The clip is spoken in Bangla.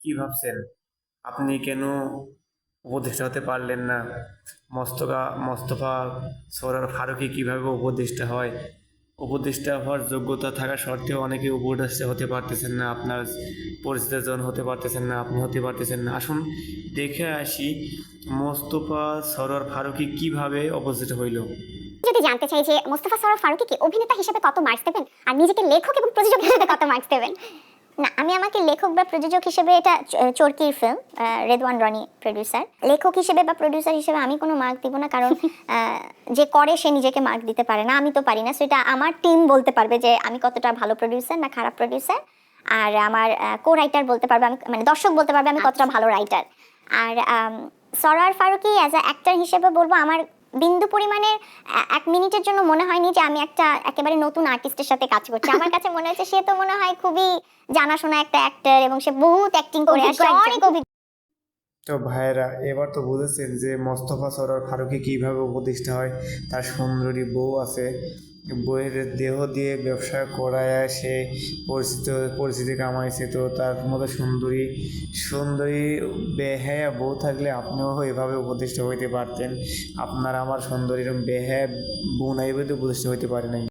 কি ভাবছেন? আপনি কেন উপদেষ্টা হতে পারলেন না? মোস্তফা সরয়ার ফারুকী কিভাবে উপদেষ্টা হয়? উপদেষ্টা হওয়ার যোগ্যতা থাকা সত্ত্বেও অনেকে উপদেষ্টা হতে পারতেছেন না, আপনার পরিচিতজন হতে পারতেছেন না, আপনি হতে পারতেছেন না। আসুন দেখে আসি মোস্তফা সরয়ার ফারুকী কিভাবে উপদেষ্টা হইল। যদি জানতে চাই যে মোস্তফা সরোয়ার ফারুকীকে অভিনেতা হিসেবে কত মার্কস দেবেন আর নিজেকে লেখক এবং প্রযোজক হিসেবে কত মার্কস দেবেন? না, আমি আমাকে লেখক বা প্রযোজক হিসেবে, এটা চরকির ফিল্ম, রেদওয়ান রনি প্রোডিউসার, লেখক হিসেবে বা প্রোডিউসার হিসেবে আমি কোনো মার্ক দিব না, কারণ যে করে সে নিজেকে মার্ক দিতে পারে না, আমি তো পারি না। সেটা আমার টিম বলতে পারবে যে আমি কতটা ভালো প্রোডিউসার না খারাপ প্রোডিউসার, আর আমার কো রাইটার বলতে পারবে, আমি মানে দর্শক বলতে পারবে আমি কতটা ভালো রাইটার। আর Sarwar Farooki as a actor হিসেবে বলবো, আমার বিন্দু পরিমাণের এক মিনিটের জন্য মনে হয়নি যে আমি একটা একেবারে নতুন আর্টিস্টের সাথে কাজ করছি। আমার কাছে মনে হচ্ছে সে তো মনে হয় খুবই জানাশোনা একটা অ্যাক্টর এবং সে বহুত অ্যাক্টিং করে আসছে, অনেক অভিজ্ঞ। তো ভাইয়েরা, এবার তো বুঝেছেন যে মোস্তফা সরয়ার ফারুকী কীভাবে উপদেষ্টা হয়। তার সুন্দরী বউ আছে, বউয়ের দেহ দিয়ে ব্যবসা করায় সে পরিচিতি কামাইছে। তো তার মতো সুন্দরী সুন্দরী বেহায়া বউ থাকলে আপনিও এভাবে উপদেষ্টা হইতে পারতেন। আপনার আমার সুন্দরী বেহায়া বউ নাই বলে তো উপদেষ্টা হইতে পারে নাই।